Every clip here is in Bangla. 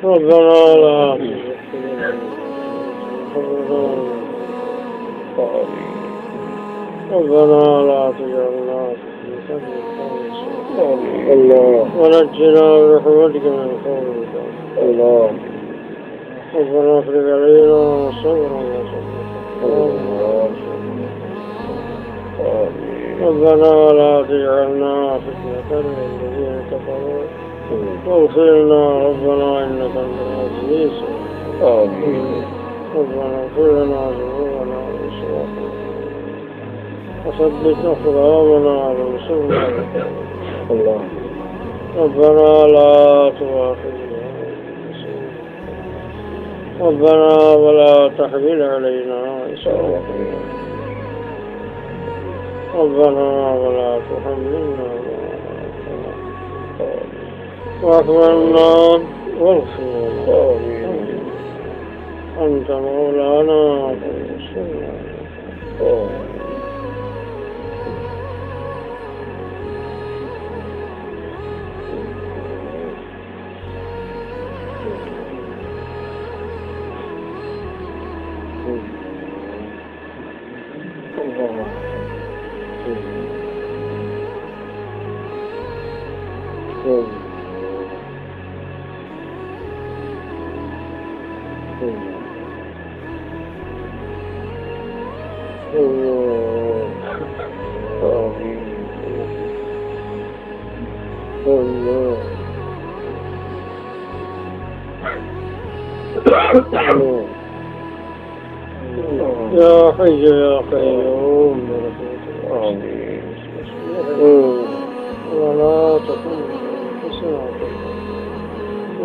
ربنا لا ربنا لا تجعلنا الله ونجنا برحمتك من قومك الله ربنا افرغ علينا صبرا ربنا لا تجعلنا فتنة للذين كفروا واغفر لنا ربنا انك انت العزيز ربنا اغفر لنا ذنوبنا واسرافنا وثبت اقدامنا وانصرنا الله ربنا لا تؤاخذنا ربنا ولا تحمل علينا إصرا ربنا ولا تحملنا واعف عنا واغفر لنا أنت مولانا فانصرنا يا حي يا قيوم ولا تكن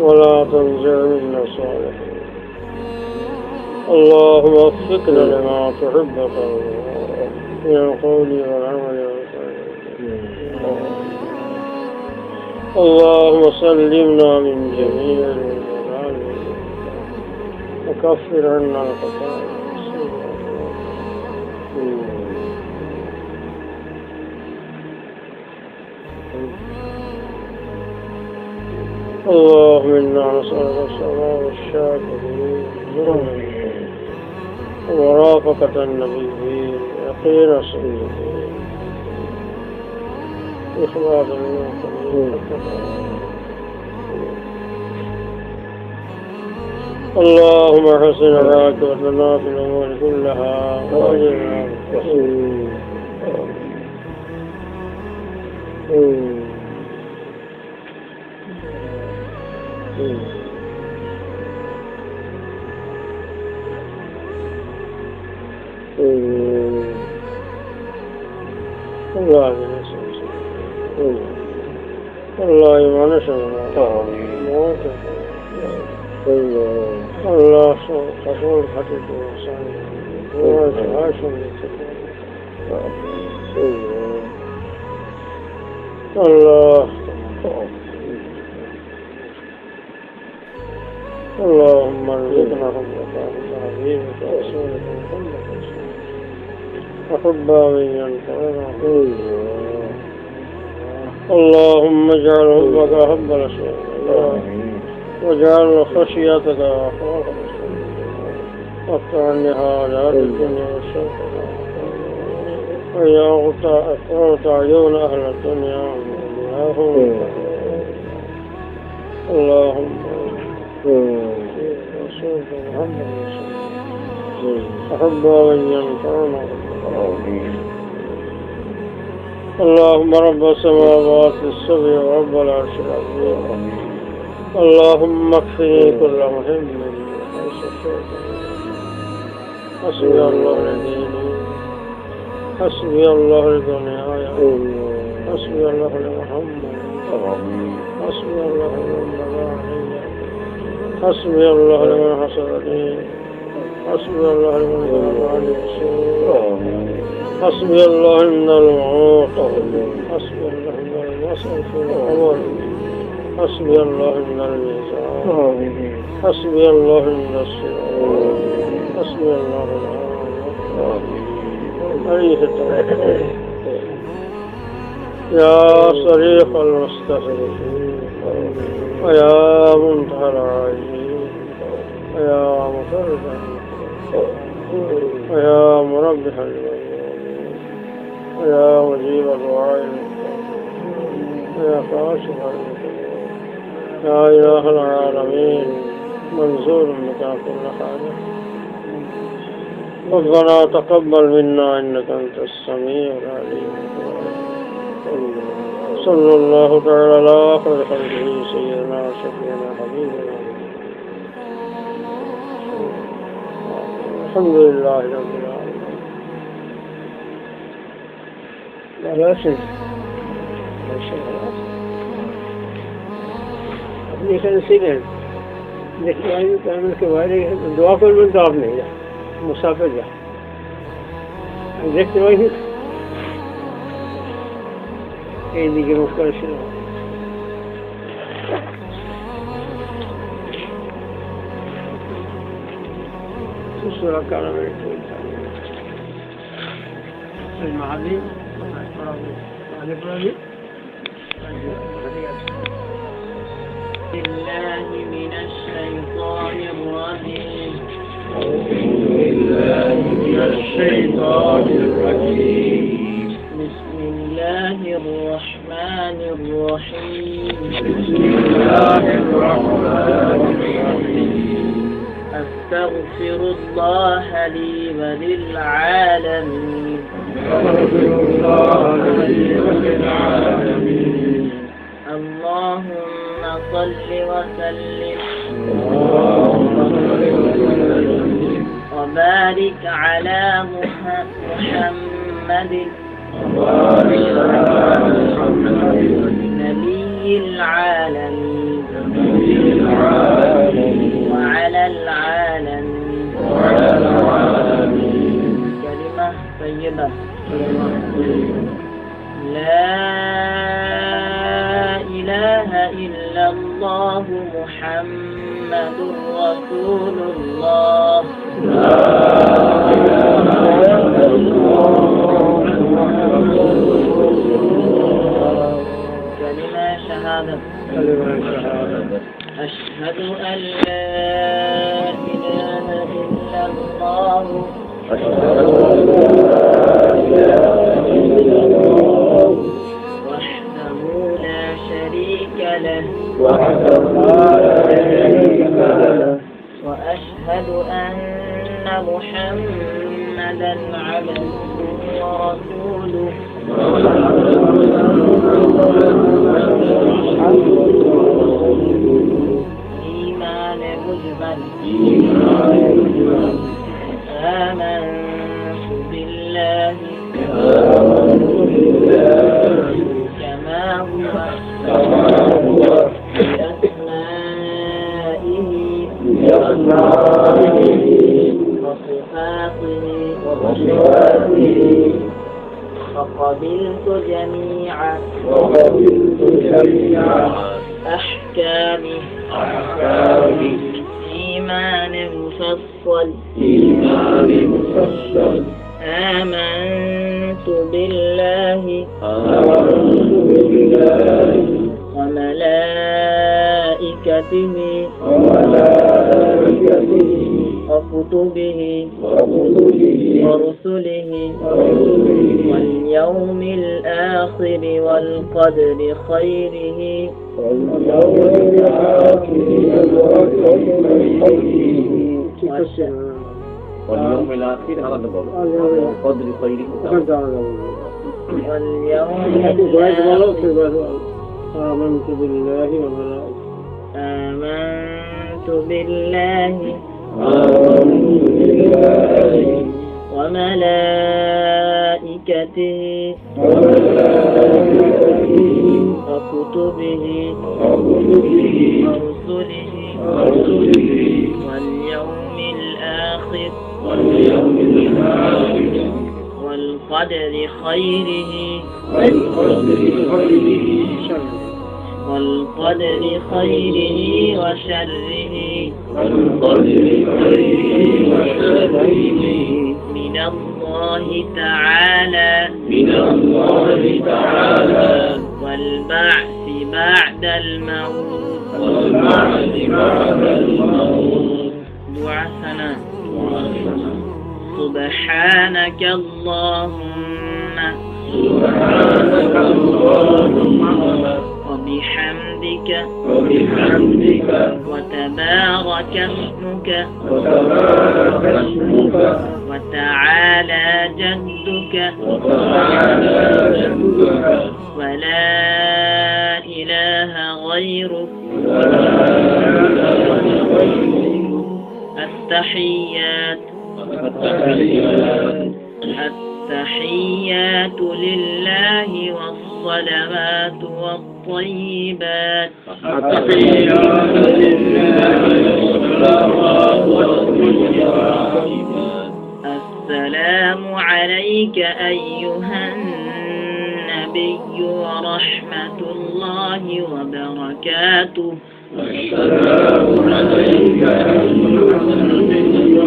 ولا تنزع منا صالحين اللهم وفقنا لما تحب من القول والعمل اللهم سلمنا من جميع الضلال وكفر عنا الخطايا اللهم إنا نسألك السماء والشاكرين ورافقة النبيين يقين الصديقين إخلاص الموحدين اللهم حسن عاقبتنا في الأمور كلها وأجرنا والله ما نشأ الله رسول حديث الله اللهم ارزقنا حبك وحبيبك ورسولك محمد وحبا من ينفعنا اللهم اجعل حبك حب رسول الله واجعل خشيتك أخلاق رسول الله وافتح عني حاجات الدنيا والشرق ويغفرت عيون أهل الدنيا اللهم رسولك محمد أحبا من ينفعنا اللهم رب السماوات السبع ورب العرش العظيم اللهم اكفني كل مهم حيث شئت حسبي الله لديني حسبي الله لدنياي حسبي الله لمحمد حسبي الله لمن بغى علي حسبي الله لمن حسدني حسبي الله لمن ذهب عني السوء حسبي الله من الموت حسبي الله من المسأل في القبر حسبي الله من الميزان حسبي الله من الصراط حسبي الله عليه التوكل يا صريخ المستغفرين ويا منتهى العاجزين ويا مفرج ويا مربح المؤمنين ويا مجيب الدعاء ويا كاشف المكروه يا إله العالمين منزول بك كل حاجة ربنا تقبل منا إنك أنت السميع العليم صلى الله تعالى على خير خلقه سيدنا وشفيعنا حبيبنا الحمد لله رب العالمين. لا شيء अपनी से देखिए काम के बारे दुआ कर में जवाब नहीं जा मुसाफिर जा देखते वही के मुस्कर सूरा काला में महादेव بالله من الشيطان الرجيم بسم الله الرحمن الرحيم أستغفر الله لي وللعالمين اللهم صل وسلم وبارك على محمد نبي العالمين وعلى العالمين كلمة طيبة لا إله إلا الله محمد رسول الله كلمة شهادة أشهد أن لا إله إلا الله وحده لا شريك له وأشهد أن محمدا عبده ورسوله إيمان مجمل آمنت بالله كما هو بأسمائه وصفاته فقبلت جميع أحكامه إيمان مفصل آمنت بالله وملائكته وكتبه ورسله واليوم الآخر والقدر خيره واليوم الآخر هذا قدر خيره واليوم الآخر آمنت بالله وملائكته آمنت بالله وملائكته وكتبه ورسله واليوم الآخر والقدر خيره والقدر خيره وشره من الله تعالى والبعث بعد الموت دعاءنا سبحانك اللهم وبحمدك وتبارك اسمك وتعالى جدك ولا إله غيرك التحيات لله والصلوات والطيبات السلام عليك أيها النبي ورحمة الله وبركاته السلام عليك أيها النبي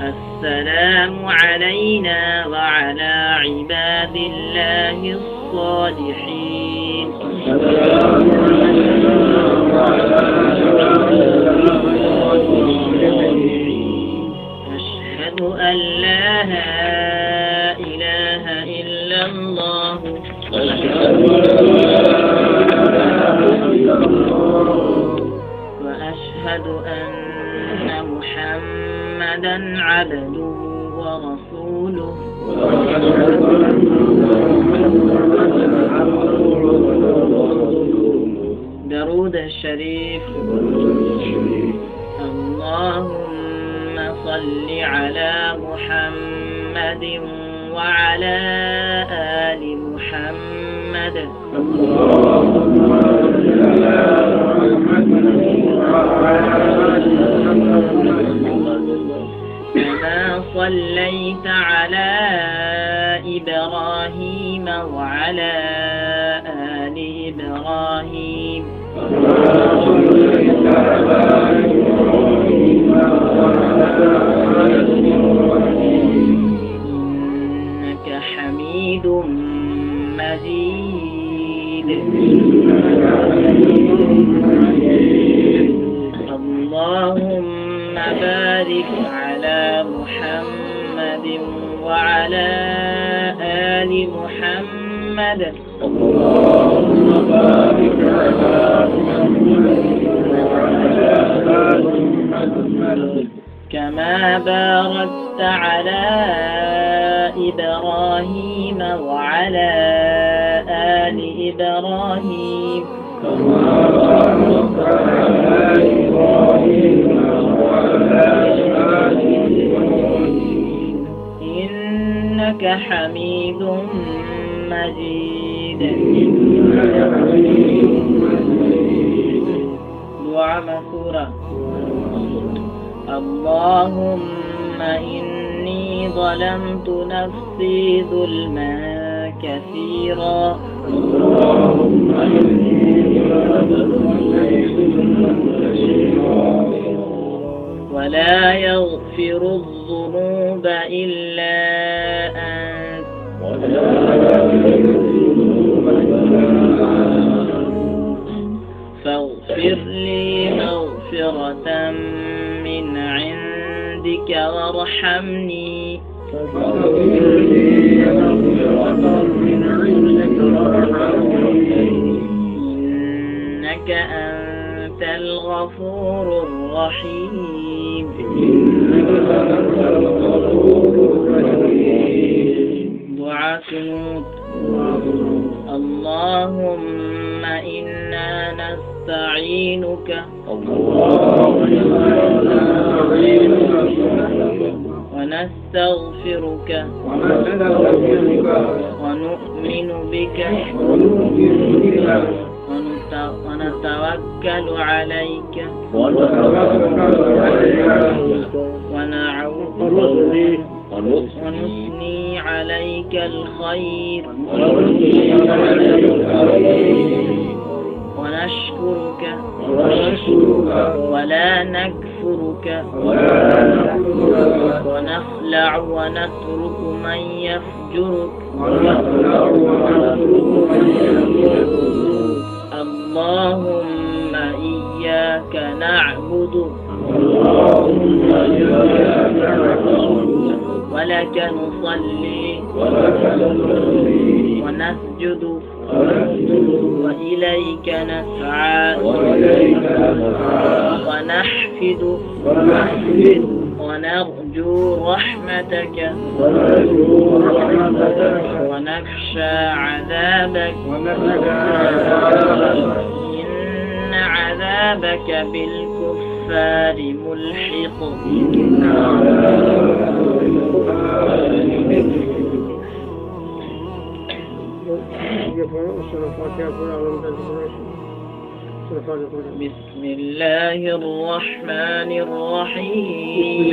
السلام علينا وعلى عباد الله الصالحين السلام علينا وعلى أشهد أن لا إله إلا الله وأشهد أن محمدا عبده ورسوله درود الشريف اللهم صل على محمد وعلى آل محمد كما صليت على إبراهيم وعلى آل إبراهيم إنك حميد مجيد اللهم بارك على محمد وعلى آل محمد اللهم بارك على محمد وعلى آل محمد كما باركت على إبراهيم وعلى آل إبراهيم إنك حميد مجيد دعاء مسورة اللهم إني ظلمت نفسي ظلما كثيرا ولا يغفر الذنوب إلا أنت فاغفر لي مغفرة من عندك وارحمني إنك أنت الغفور الرحيم دعاء قنوت اللهم إنا نستعينك ونستغفرك ونؤمن بك ونتوكل عليك ونثني عليك الخير ونشكرك ولا نكفرك ونخلع ونترك من يفجرك اللهم إياك نعبد ولك نصلي ونسجد وإليك نسعى ونحفد ونرجو رحمتك ونخشى عذابك إن عذابك بالكفار ملحق بسم الله الرحمن الرحيم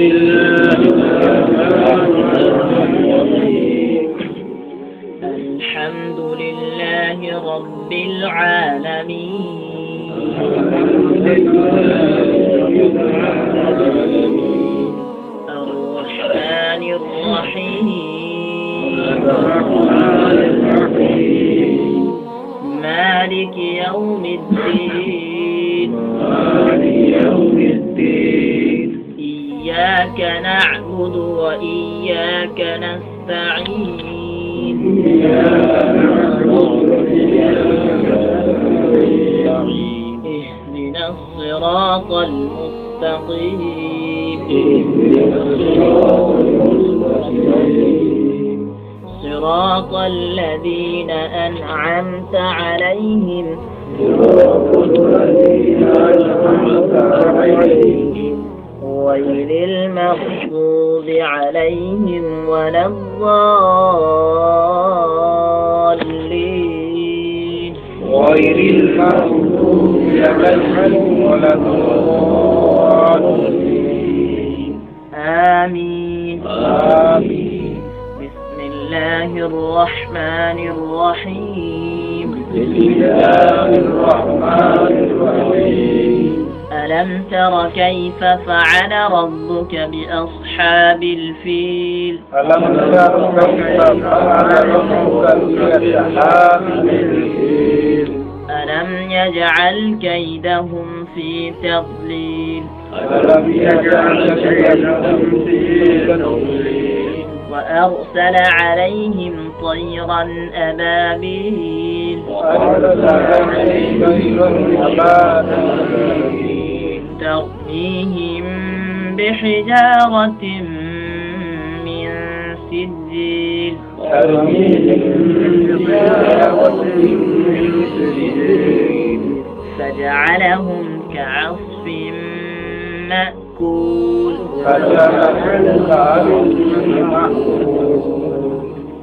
الحمد لله رب العالمين الرحمن الرحيم مالك يوم الدين إياك نعبد وإياك نستعين اهدنا الصراط المستقيم صراط الذين أنعمت عليهم غير المغضوب عليهم ولا الضالين غير المغضوب عليهم ولا الضالين آمين آمين بسم الله الرحمن الرحيم بسم الله الرحمن الرحيم ألم تر كيف فعل ربك بأصحاب الفيل ألم تر كيف فعل ربك بأصحاب الفيل ألم يجعل كيدهم في تضليل ألم يجعل كيدهم في تضليل وأرسل عليهم طيرا أبابيل ترميهم بحجارة من سجيل فجعلهم كعصف مأكول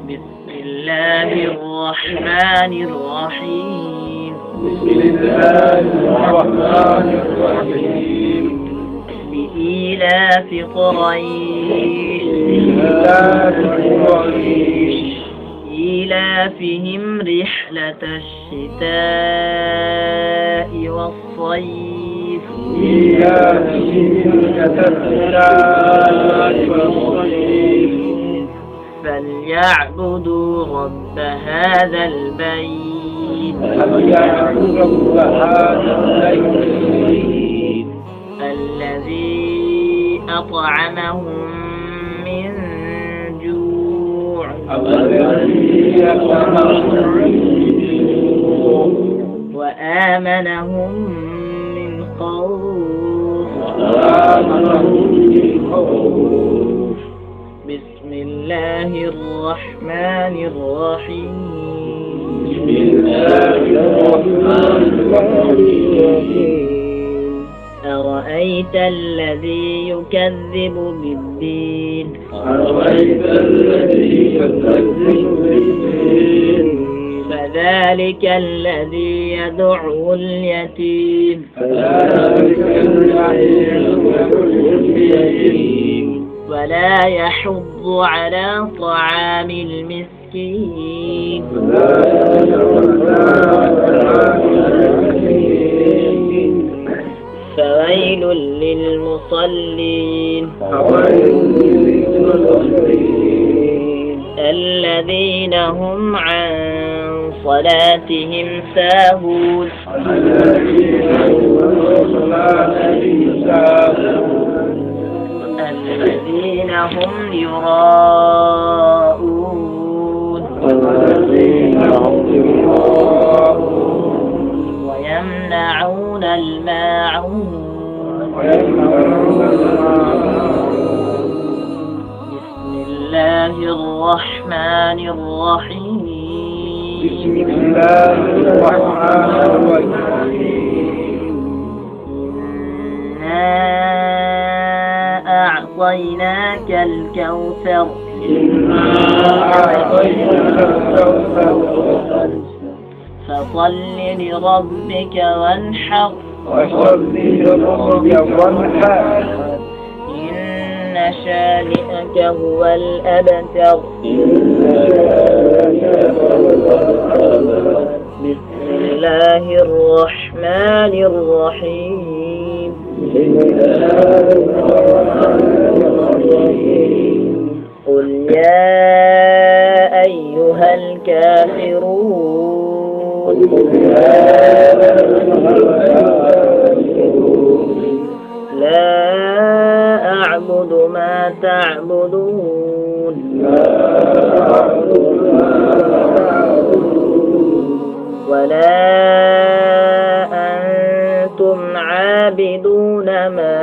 بسم الله الرحمن الرحيم لإيلاف قريش إيلافهم رحلة الشتاء والصيف فليعبدوا رب هذا البيت الذي أطعمهم من جوع وآمنهم من خوف بسم الله الرحمن الرحيم أرأيت الذي يكذب بالدين فذلك الذي يدعو اليتيم ولا يحض على طعام المسكين فويل للمصلين الذين هم عن صلاتهم ساهون الذين هم يراءون ويمنعون الماعون بسم الله الرحمن الرحيم بسم الله الرحمن الرحيم إنا أعطيناك الكوثر فصل لربك وانحر إن شانئك هو الأبتر بسم الله الرحمن الرحيم قل يا أيها الكافرون لا أعبد ما تعبدون ولا أنتم عابدون ما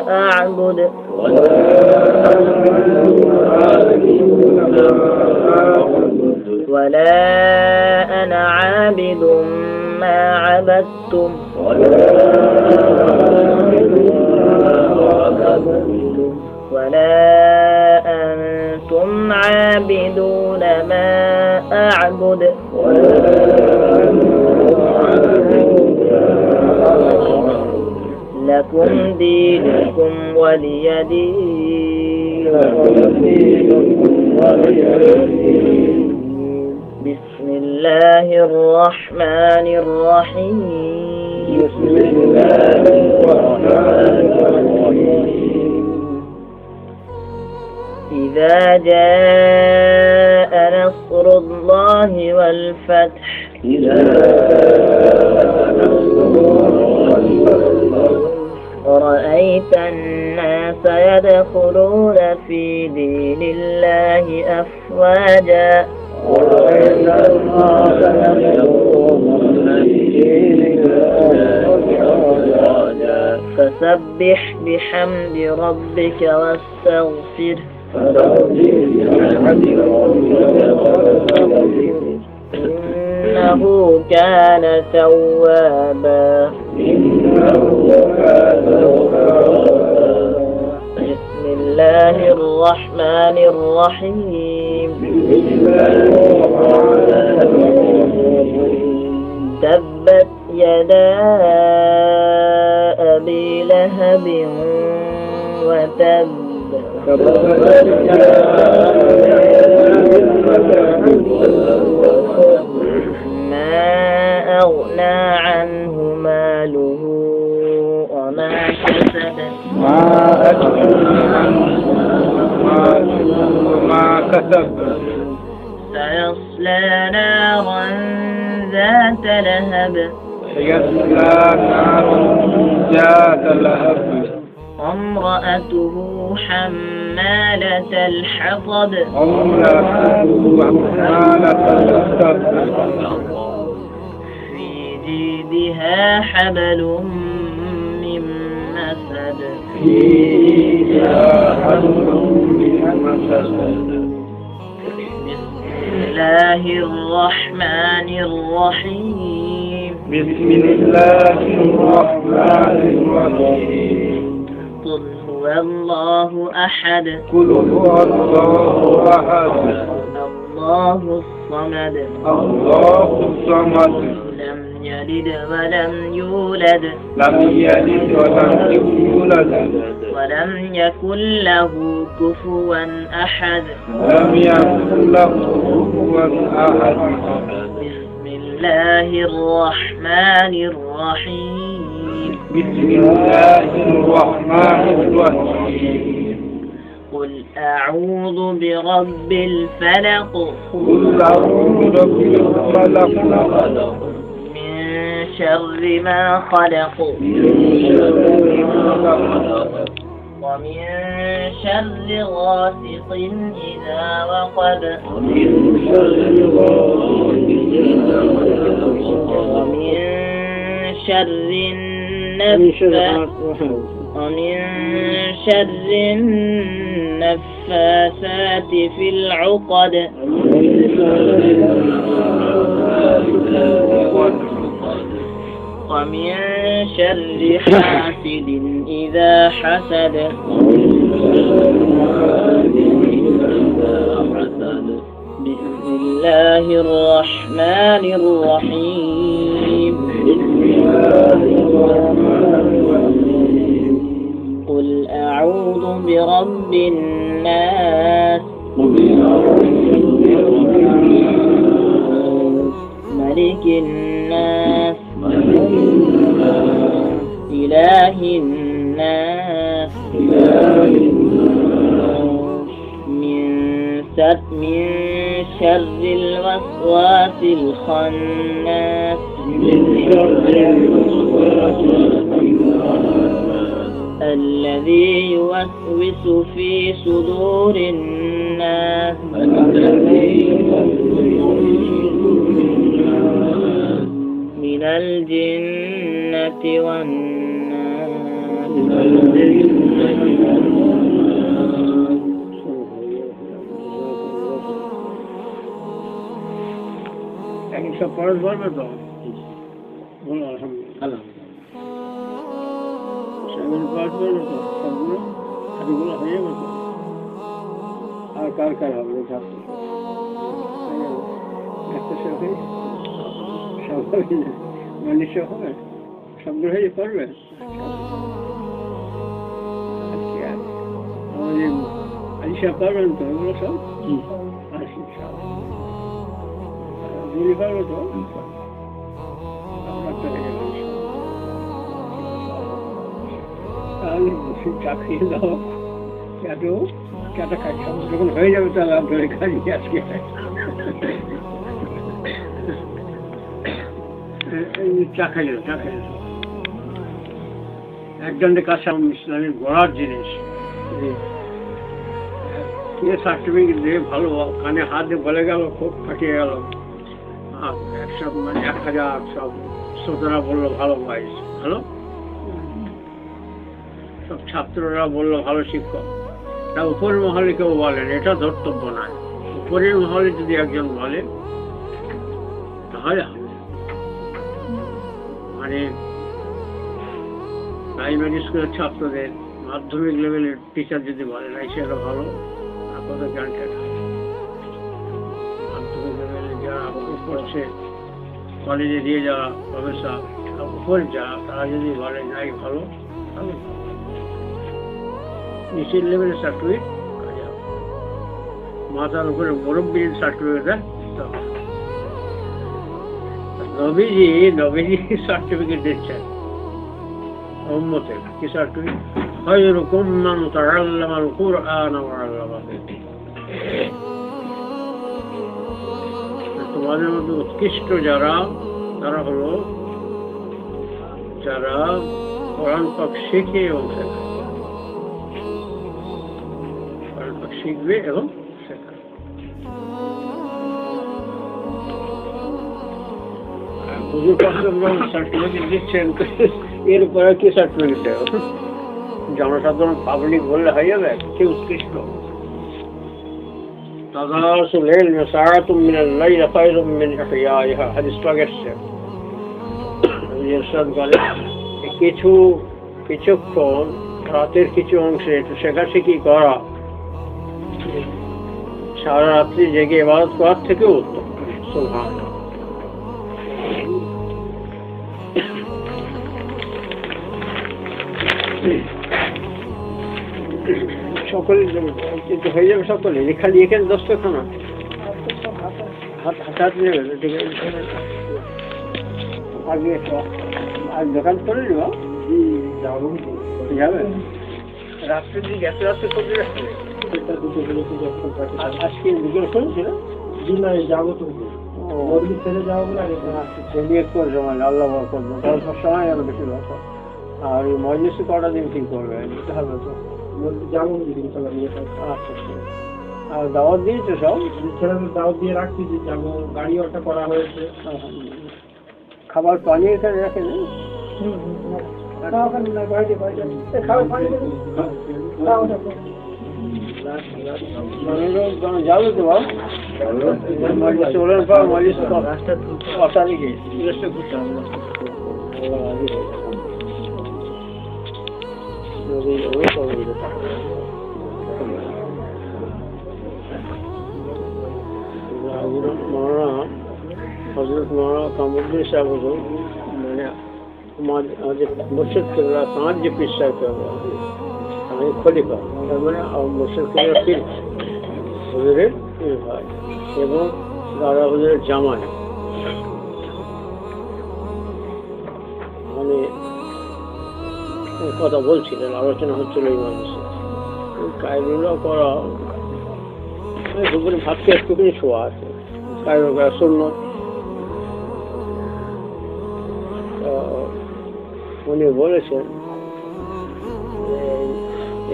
أعبد ولا أنا عابد ما عبدتم ولا أنتم عابدون ما أعبد لكم دينكم ولي دين بسم الله الرحمن الرحيم إذا جاء نصر الله والفتح رأيت الناس يدخلون في دين الله أفواجا فسبح بحمد ربك واستغفره إنه كان توابا بسم الله الرحمن الرحيم تبت يدا أبي لهب وتب ما أغنى عنه ماله وما كسب سيصلى نارا ذات لهب وامرأته حمالة الحطب في جيدها حبل من مسد بسم الله الرحمن الرحيم بسم الله الرحمن الرحيم قل هو الله أحد قل هو الله أحد الله الصمد الله الصمد لم لم يلد ولم يولد لم يلد ولم يولد ولم يكن له كفوا أحد لم يكن له كفوا أحد بسم الله الرحمن الرحيم بسم الله الرحمن الرحيم قل أعوذ برب الفلق قل أعوذ بالفلق من شر ما خلق ومن شر غاسق إذا وقب ومن شر النفاثات في العقد ومن شر حاسد إذا حسد بسم الله الرحمن الرحيم قل أعوذ برب الناس ملك الناس إله الناس من شر الوسواس الخناس الذي يوسوس في صدور الناس من الجنة এখন সব পড়াশ বলবে তো বলো আলহামদুলিল্লাহ সেগুলো পড়াশ বলবে তো সবগুলো হাতিগুলো হয়ে যাবে তো আর কার কার হবে ছাত্র একটা সব হয়ে সব হবে না মানে সব হবে সবগুলো হয়ে পড়বে আমাদের আলিশা পারবেন তো এগুলো সব আসি সব গুলি পারবো তো আপনার তো হয়ে গেল তাহলে চা খেয়ে দাও চাটা খাই যখন হয়ে যাবে তাহলে আপনার খালি আজকে চা খাই একজনের কাছে ইসলামের গড়ার জিনিস সার্টিফিকেট দিয়ে ভালো কানে হাত দিয়ে বলে গেল খুব ফাটিয়ে গেল সব মানে 1000 সব শ্রোতারা বললো ভালো ভাই ভালো সব ছাত্ররা বললো ভালো শিক্ষক তা উপরের মহলে কেউ বলেন এটা ধর্তব্য নয় উপরের মহলে যদি একজন বলে তাহলে হবে মানে প্রাইমারি স্কুলের ছাত্রদের মাধ্যমিক লেভেলের টিচার যদি বলে না সেটা ভালো আপাতত গ্রান্টেড মাধ্যমিক লেভেলে যারা পড়ছে কলেজে দিয়ে যাওয়া প্রফেসর উপরে যারা তারা যদি বলে নাই ভালো তাহলে নিচের লেভেলের সার্টিফিকেট কাজে হবে মাথার উপরে মুরব্বীর সার্টিফিকেট নবীজি সার্টিফিকেট দিচ্ছেন উম্মতের কি সার্টিফিকেট খায়রুকুম মান তাআল্লামাল কুরআন ওয়া আল্লামাহু তোমাদের মধ্যে উৎকৃষ্ট যারা তারা হলো যারা কোরআন পাক শিখে এবং শেখায় কোরআন পাক শিখবে এবং শেখায় হুজুর পাক সার্টিফিকেট দিচ্ছেন এর উপরে কি সার্টিফিকেট দেব জনসাধারণ পাবলিক বললে হয়ে যাবে কি উৎকৃষ্ট تدارس العلم ساعة من الليل خير من إحيائها حديث পাগেছে ইরশাদ করে কিছুক্ষণ রাতের কিছু অংশে একটু শেখাশেখি করা সারা রাত্রি জেগে ইবাদত করার থেকে উত্তম সুবহানাল্লাহ সকলে কিন্তু হয়ে যাবে সকলে খালি এখানে 10টা খানা হাত নেবে ঠিক আছে আগে আজ দোকান করে নিব যাবে রাত্রে দিকে এত রাত্রে করতে রাখবে আজকে বিকেল শুনছিল যাবো তো ছেড়ে যাবো না করছো মানে আল্লাহ করবো তাহলে সব সময় আরো বেশি দরকার আর ওই মজলিসে কটা দিন ঠিক করবে নিতে হবে তো যাবো আচ্ছা আর দাওয়াত দিয়েছো সব ছেলেদের দাওয়াত দিয়ে রাখছি যে যাবো গাড়ি ওটা করা হয়েছে খাবার পানি এখানে রাখে না যাবে তো বাবু চলেন পর মজলিস অসারিকে হজরত মৌলানা কামরুদ্দিন সাহেব হুজুর মানে আমাদের মুর্শিদ কেবলা সাঁজ যে পীর সাহেব আমি খলিফা তার মানে মুর্শিদ কেবলা পীর হুজুরের পীর ভাই এবং দাদা হুজুরের জামাই মানে কথা বলছিলেন আলোচনা হচ্ছিল এই মানুষের কায়রুল্লাহ করা দুপুরে ভাতকে একটুখানি শোয়া আছে কায়রুল করা শূন্য উনি বলেছেন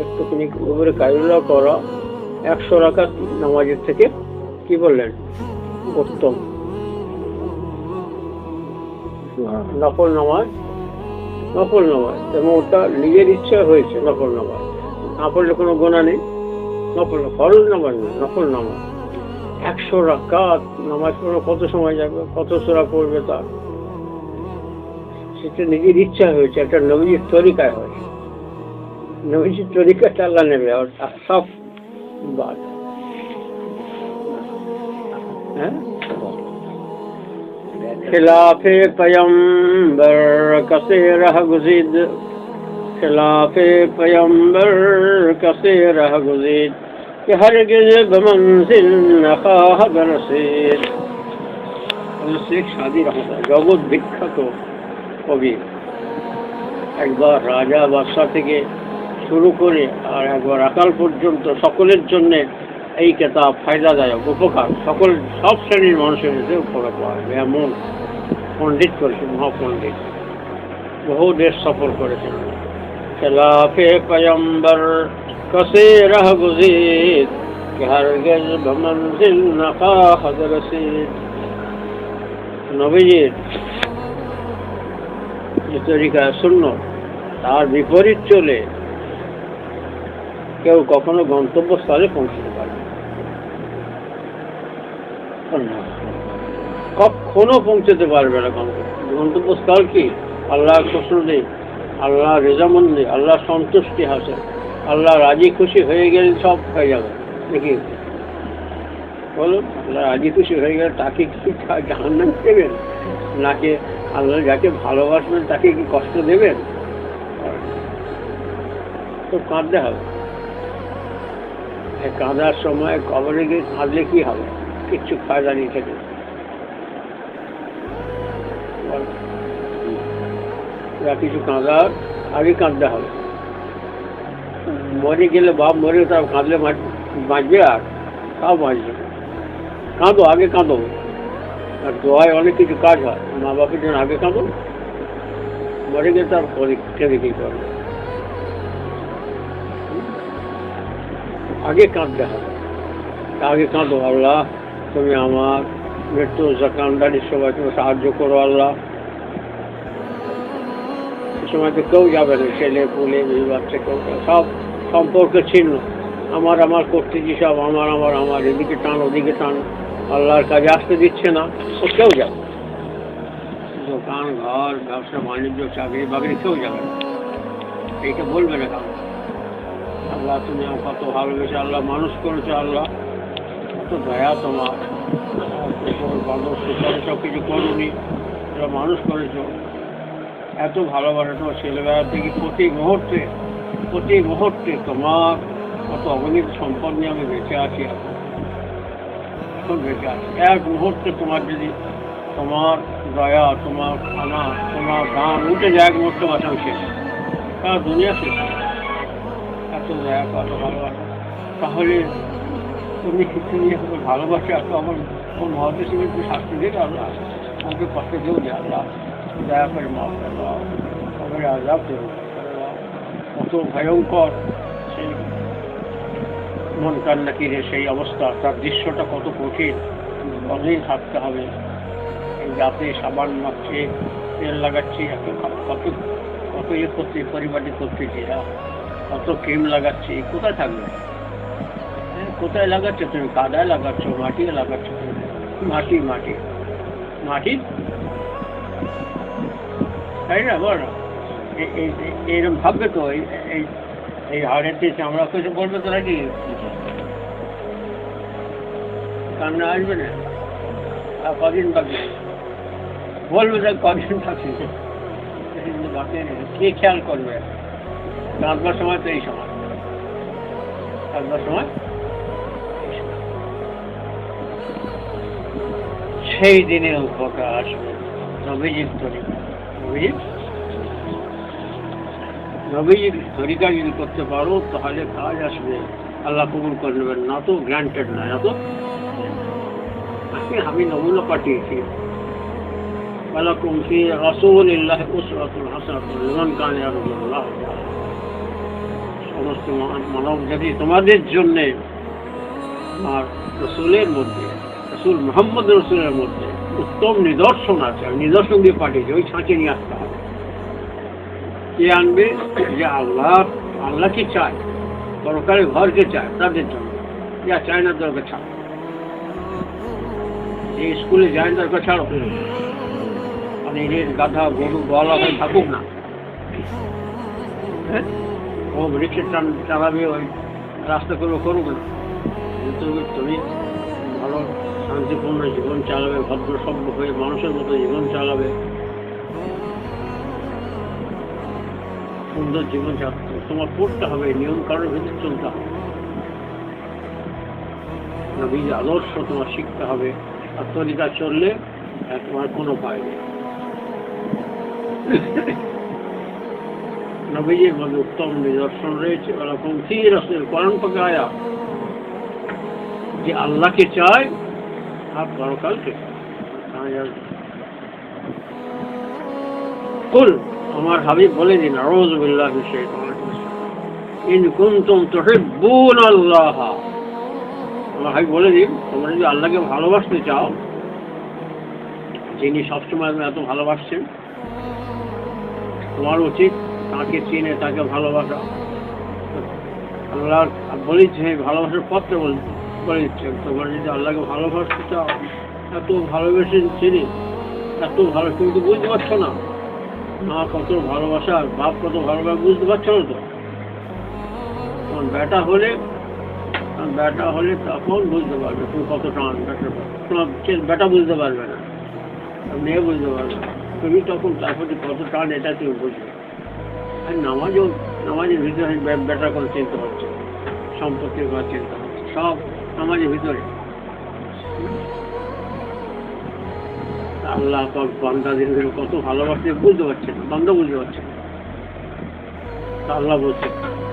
একটুখানি দুপুরে কায়রুল্লাহ করা 100 রাকাত নামাজের থেকে কি বললেন উত্তম নফল নামাজ এবং ওটা নিজের ইচ্ছা হয়েছে নফল নামাজ না পড়লে কোনো গোনা নেই নফল ফরজ নামাজ না নফল নামাজ 100 রাকাত নামাজ পড়লে কত সময় যাবে কত সূরা পড়বে তার সেটা নিজের ইচ্ছা হয়েছে একটা নবীর তরিকায় হয়েছে নবীর তরিকাটা আল্লাহ নেবে আর সব বাদ হ্যাঁ खिलाफे पैगंबर कसे रह गुज़िद खिलाफे पैगंबर कसे रह गुज़िद कि हरगिज़ बमंज़िल न ख़्वाह रसीद शेख शादी रहता जगत विख्यात कवि একবার রাজা বাদশা থেকে শুরু করে আর একবার আকাল পর্যন্ত সকলের জন্য এই কিতাব ফায়দাদায়ক উপকার সব শ্রেণীর মানুষের মধ্যে উপকার পাওয়া যাবে এমন পণ্ডিত করেছেন মহাপণ্ডিত বহু দেশ সফর করেছেন খেলাফে পয়ম্বর কসে রহ গুজিদ कि हरगिज़ बमंज़िल न ख़्वाह रसीद নবীজির যে তরিকা সুন্নাত তার বিপরীত চলে কেউ কখনো গন্তব্যস্থলে পৌঁছতে পারে কখনো পৌঁছতে পারবে না গন্তব্যস্থল কি আল্লাহ খুশি আল্লাহ রেজামন্দি আল্লাহ সন্তুষ্টি হাসে আল্লাহ রাজি খুশি হয়ে গেলে সব হয়ে যাবে নাকি বলুন আল্লাহ রাজি খুশি হয়ে গেলে তাকে কি জাহান্নাম দেবেন নাকি আল্লাহ যাকে ভালোবাসবেন তাকে কি কষ্ট দেবেন তো কাঁদতে হবে কাঁদার সময় কবরে গিয়ে কাঁদলে কি হবে কিচ্ছু ফায়দা নেই থেকে কিছু কাঁদার আগে কাঁদতে হবে মরে গেলে বাপ মরে তার কাঁদলে বাঁচবে আর তাও বাঁচবে কাঁদো আগে কাঁদো আর দোয়ায় অনেক কিছু কাজ হয় মা বাপের জন্য আগে কাঁদো মরে গেলে তার পরীক্ষা দেখেই করবে আগে কাঁদতে হবে আগে কাঁদো আল্লাহ তুমি আমার মৃত্যু জাকান্দারির সময় তুমি সাহায্য করো আল্লাহ সে সময় তো কেউ যাবে না ছেলে পুলে বিবি বাচ্চা কেউ সব সম্পর্ক ছিন্ন আমার করতেছি সব আমার এদিকে টান ওদিকে টান আল্লাহর কাজে আসতে দিচ্ছে না ও কেউ যাবে দোকান ঘর ব্যবসা বাণিজ্য চাকরি বাকরি কেউ যাবে না এইটা বলবে না কারণ আল্লাহ তুমি কত ভালোবেসে আল্লাহ মানুষ করেছো আল্লাহ কত দয়া তোমার বাঁদর সুপার সব কিছু করুনি মানুষ করেছো এত ভালোবাসা তোমার ছেলেবেলা থেকে প্রতি মুহূর্তে তোমার কত অগণিত সম্পদ নিয়ে আমি বেঁচে আছি এখন বেঁচে আছি। এক মুহূর্তে তোমার যদি তোমার দয়া, তোমার খানা, তোমার দাম উঠে যায় এক মুহূর্তে বাঁচাও শেষ, তার দুনিয়া শেষ। এত দয়া, কত ভালোবাসা, তাহলে তুমি ভালোবাসা এত আমার মহাদেশ একটু শাস্তি দিলে আল্লাহ আমাকে কষ্ট দিও যে আল্লাহ দয়া করে মাফ করে দাও, আমাকে আজাব দেবো। কত ভয়ঙ্কর সেই মন কান্নাকিরে সেই অবস্থা, তার দৃশ্যটা কত কঠিন, কতদিন থাকতে হবে। এই রাতে সাবান মাখছে, তেল লাগাচ্ছি, কত কত করছে পরিবারটি করতেছি, কত ক্রিম লাগাচ্ছি, কোথায় থাকবে? কোথায় লাগাচ্ছ তুমি? কাদায় লাগাচ্ছ, মাটিতে লাগাচ্ছ, মাটি মাটি মাটি, তাই না? বল এইরকম ভাববে তো, এই হাড়েতে চামড়া কিছু বলবে তো নাকি? কান্না আসবে না? আর কদিন বাকি বলবে না, কদিন বাকি বাকি কে খেয়াল করবে? কাঁদবার সময় তো এই সময়, কাঁদবার সময় সেই দিনের উপকার আসবে নবীজির তরিকা। নবীজির তরিকা যদি করতে পারো তাহলে কাজ আসবে, আল্লাহ কবুল করে নেবেন। না তো গ্রান্টেড না, না তো আমি নমুনা পাঠিয়েছি, ওয়ালাকুম ফি রাসূলিল্লাহি উসওয়াতুন হাসানাতুন লিমান কানা ইয়ারজুল্লাহ। সমস্ত মানব জাতি তোমাদের জন্যে আর রসুলের মধ্যে, রসুল মুহাম্মদ রসুলের মধ্যে উত্তম নিদর্শন আছে। আমি নিদর্শন দিয়ে পাঠিয়েছি, ওই ছাঁচে নিয়ে আসতে হবে। কে আনবে? যে আল্লাহকে চায়, পরকালে ঘরকে চায়, তাদের জন্য। যা চায় না দরকার ছাড়ো, যে স্কুলে যায় দরকার ছাড়ো, মানে এর গাধা গরু বলা হয়ে থাকুক না, হ্যাঁ ও রিক্সা চালাবে, ওই রাস্তা করবে, করুক না। কিন্তু তুমি ভালো শান্তিপূর্ণ জীবন চালাবে, ভদ্র সভ্য হয়ে মানুষের মতো জীবন চালাবে, সুন্দর জীবন তোমার করতে হবে, নিয়ম কারোর ভিতরে চলতে হবে, নবীর আদর্শ তোমার শিখতে হবে। আর তরিকা চললে তোমার কোনো পায় নেই। নবীজির মধ্যে উত্তম নিদর্শন রয়েছে, ওরকম কি রসুল কোরআন পাকে আয়াত যে আল্লাহকে চায় আর পরকালকে। কুল, আমার হাবিব বলে দিন, আউযু বিল্লাহি মিনাশ শাইতানির রাজিম, ইন কুনতুম তুহিব্বুনাল্লাহ। আমার হাবিব বলে দিন, তোমরা যদি আল্লাহকে ভালোবাসতে চাও, যিনি সবসময় এত ভালোবাসছেন, তোমার উচিত তাকে চিনে তাকে ভালোবাসা। আল্লাহ বলেছে, ভালোবাসার পত্রে বলে দিচ্ছেন, তোমরা যদি আল্লাহকে ভালোবাসতে চাও, এত ভালোবেসে চিনি, এত ভালো, তুমি তো বুঝতে পারছো না মা কত ভালোবাসা, বাপ কত ভালোবাসা, বুঝতে পারছো না তো। তখন বেটা হলে তখন বুঝতে পারবে তুমি কত টান। তোমার বেটা বুঝতে পারবে না, মেয়ে বুঝতে পারবে না, তুমি তখন তার প্রতি কত টান এটা তুমি বুঝবে। আর নামাজের ভিতরে বেটার কথা চিন্তা হচ্ছে, সম্পত্তির কথা চিন্তা হচ্ছে, সব নামাজের ভিতরে। আল্লাহ বান্দাদের কত ভালোবাসতে বুঝতে পারছে না, বান্দা বুঝতে পারছে না। আল্লাহ বলছে,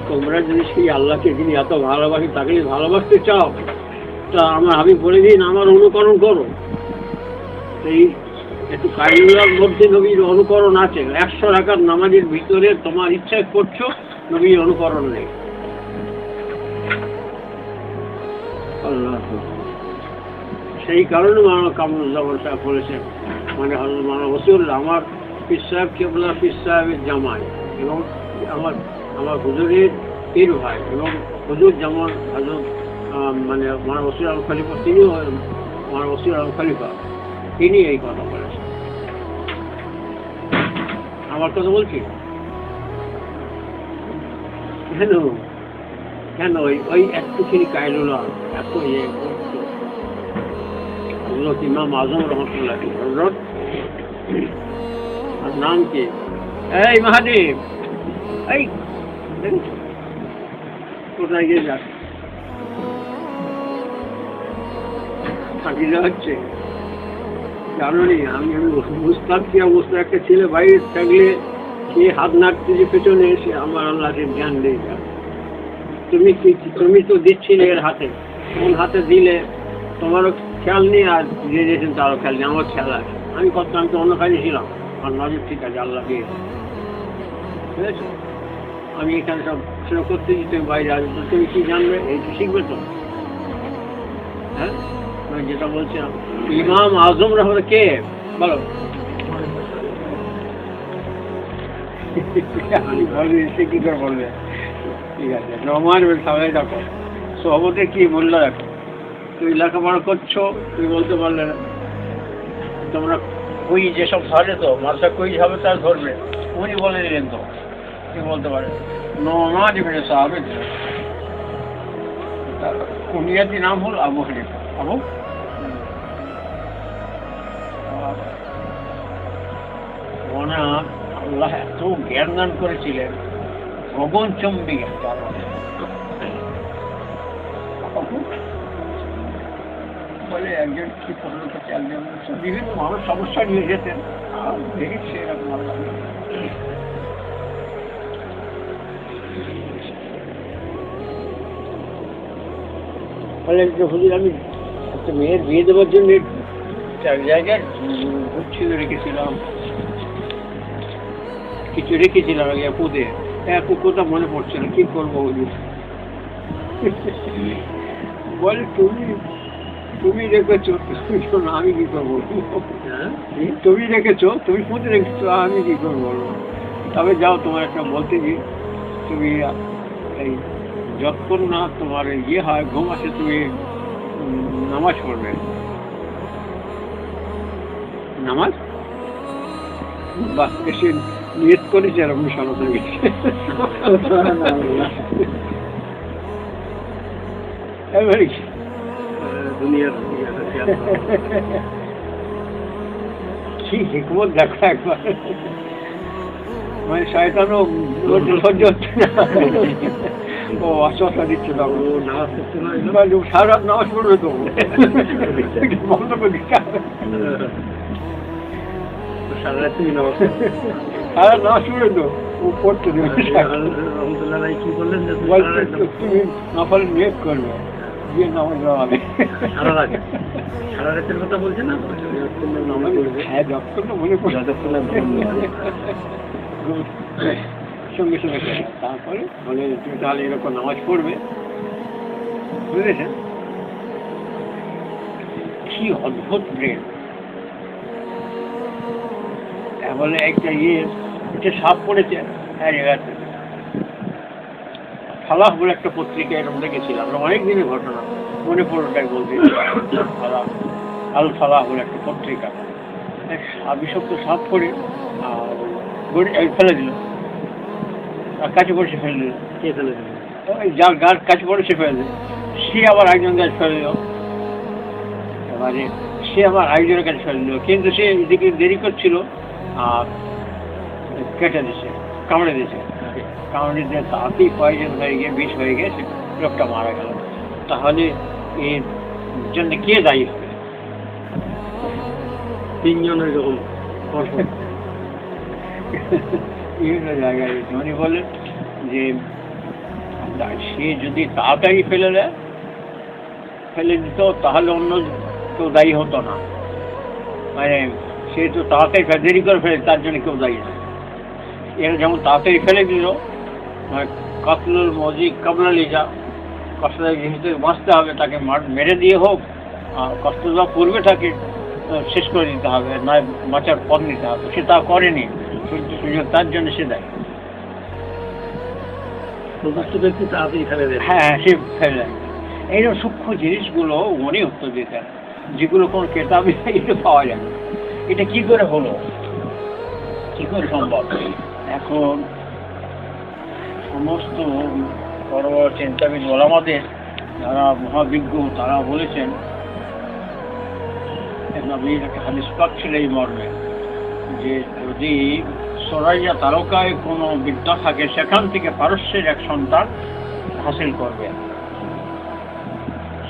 তোমরা যদি সেই আল্লাহকে যিনি এত ভালোবাসি তাকে ভালোবাসতে চাও, তা আমার হাবিব বলে দিন, আমার অনুকরণ করো। সেই একটু কাইলুলার মধ্যে নবীর অনুকরণ আছে। 100 রাকাত নামাজের ভিতরে তোমার ইচ্ছায় করছো, নবীর অনুকরণ নেই। আল্লাহ, সেই কারণে মাওলানা কামরুজ্জামান সাহেব বলেছেন, মানে হযরত মাওলানা ওসিউল্লাহ আমার পীর সাহেব কেবলা পীর সাহেবের জামাই, এবং আমার হুজুরের পীর ভাই, এবং হুজুর যেমন হযরত মানে মাওলানা ওসিউল আলম খলিফা, তিনিও মাওলানা ওসিউল আলম খলিফা, তিনি এই কথা বলেছেন। আমার কথা বলছি কেন ওই একটুখানি কাইলুলা এত ইয়ে করতো। হযরত ইমাম আজম রহমতুল্লাহ, হযরত নাম কি? এই মাহাদেব, এই কোথায় গিয়ে যাস? ফাঁকিটা হচ্ছে জানো নি, আমি বুঝতাম কি অবস্থা। একটা ছেলে বাইরে থাকলে সে হাত নাড়তে যে পেছনে এসে আমার আল্লাহকে জ্ঞান দিয়ে যাবে। তুমি তো দিচ্ছিলে এর হাতে, কোন হাতে দিলে তোমারও খেয়াল নেই, আর যে দিয়েছেন তারও খেয়াল নেই। আমার খেয়াল আছে, আমি করতাম, আমি তো অন্য কাজে ছিলাম, আর নজর ঠিক আছে, আল্লাহ দিয়ে বুঝেছো। আমি এখানে সব সেটা করতেছি, তুমি বাইরে আসবে তো তুমি কি জানবে? এই তো শিখবে তো। হ্যাঁ, আমি যেটা বলছিলাম, ইমাম আজম রহমান কে বলো? আমি বলবি সে কি করে বলবে? ঠিক আছে, নমান সবাই দেখো, সহবতের কি মূল্য দেখো। তুমি লেখাপড়া করছো, তুমি বলতে পারলে না। তোমরা কই যেসব ধরে তো মাদ্রাসা কই হবে তার ধরবে, উনি বলে দিলেন তো, তুমি বলতে পারে নমান ইবনে সাহাবে। কুনিয়াতি নাম হল আবু হানিফা। আবু ওনার আল্লাহ এত জ্ঞান দান করেছিলেন, গগনচুম্বী জ্ঞান। বলে একজন কি পড়লো করছে, একজন বিভিন্ন মানুষ সমস্যা নিয়ে যেতেন, দেখেছি এরকম আল্লাহ। বলে হুজুর আমি একটা মেয়ের বিয়ে দেওয়ার জন্য এক জায়গায় ঘুরছিল রেখেছিলাম, কিছু রেখেছিলাম আগে পুঁতে, কুকুরটা মনে পড়ছে না, কি করবো হুজুর? বলে তুমি রেখেছো, তুমি শোনো, আমি কি করবো? তুমি রেখেছো, তুমি পুঁতে রেখেছো, আমি কি করবো বলো? তবে যাও, তোমার একটা বলতে যে তুমি এই যতক্ষণ না তোমার ইয়ে হয়, ঘুম আসে, তুমি নামাজ পড়বে। নামাজ বাস এসে নিয়ত করেছে, আর আপনি সনাতন গেছে কি হিকমত দেখো একবার। মানে শয়তানও সহ্য হচ্ছে না, ও আশ্বাসা দিচ্ছে না, সারা রাত নামাজ পড়বে তো বন্ধ করে দিচ্ছে। সারা রাত নামাজ পড়বে তো, ও পড়তে দেবে। কি বললেন? তুমি নফল নিয়ত করবে, গিয়ে নামাজ হবে। সারা রাতের কথা বলছে না? হ্যাঁ, যতক্ষণ না মনে পড়ে, যতক্ষণ সঙ্গে সঙ্গে। তারপরে বলে তুমি তাহলে এরকম নামাজ পড়বে, বুঝেছেন? কি অদ্ভুত ব্রেন। বলে একটা এটা সাপ পড়েছে, হ্যাঁ জায়গাতে ফালাহ বলে একটা পত্রিকা এরকম দেখেছিলাম, অনেক দিনের ঘটনা, মনে পড়োটাই বলতে। আল ফালাহ বলে একটা পত্রিকা, বিষাক্ত সাপ পড়ে আর ফেলে দিল, কাছে পড়ে সে ফেলে দিল। কে ফেলে দিল? ওই যার গাছ কাছে পড়ে সে ফেলে দিল, সে আবার একজন গাছ ফেলে দিল, এবারে সে আবার আরেকজনের কাছে ফেলে দিল, কিন্তু সে এদিকে দেরি করছিল আর কেটে দিচ্ছে, কামড়ে দিচ্ছে, কামড়ে দিয়ে তাতেই পয়জন হয়ে গিয়ে বিষ হয়ে গিয়ে সে লোকটা মারা গেল। তাহলে এর জন্য কে দায়ী হবে? তিনজনের এরকম বিভিন্ন জায়গায় উনি বলেন যে সে যদি তাড়াতাড়ি ফেলে দিত তাহলে অন্য কেউ দায়ী হতো না। মানে সে তো তাড়াতাড়ি দেরি করে ফেলে, তার জন্য কেউ দায়ী না। এরা যেমন তাড়াতাড়ি ফেলে দিল, কাতলুল মজি কাবলা লিজা, কষ্টদায়ক জিনিস থেকে বাঁচতে হবে, তাকে মেরে দিয়ে হোক, কষ্ট দেওয়া পূর্বে তাকে শেষ করে দিতে হবে, নয় বাঁচার পথ নিতে হবে। সে তা করেনি, সুযোগ তার জন্য সে দেয়। ব্যক্তি তাড়াতাড়ি ফেলে দেয়, হ্যাঁ সে ফেলে দেয়। এইরকম সূক্ষ্ম জিনিসগুলো উনি উত্তর দিতেন, যেগুলো কোনো কেতাবে এটা পাওয়া যায় না। এটা কি করে হলো, কি করে সম্ভব? এখন সমস্ত বড় বড় চিন্তাবিদ ওলামাদের যারা মহাবিজ্ঞ, তারা বলেছেন নবীর একটা হাদিস পাক ছিল এই মর্মে যে যদি সরাইয়া তারকায় কোনো বিদ্যা থাকে সেখান থেকে পারস্যের এক সন্তান হাসিল করবে।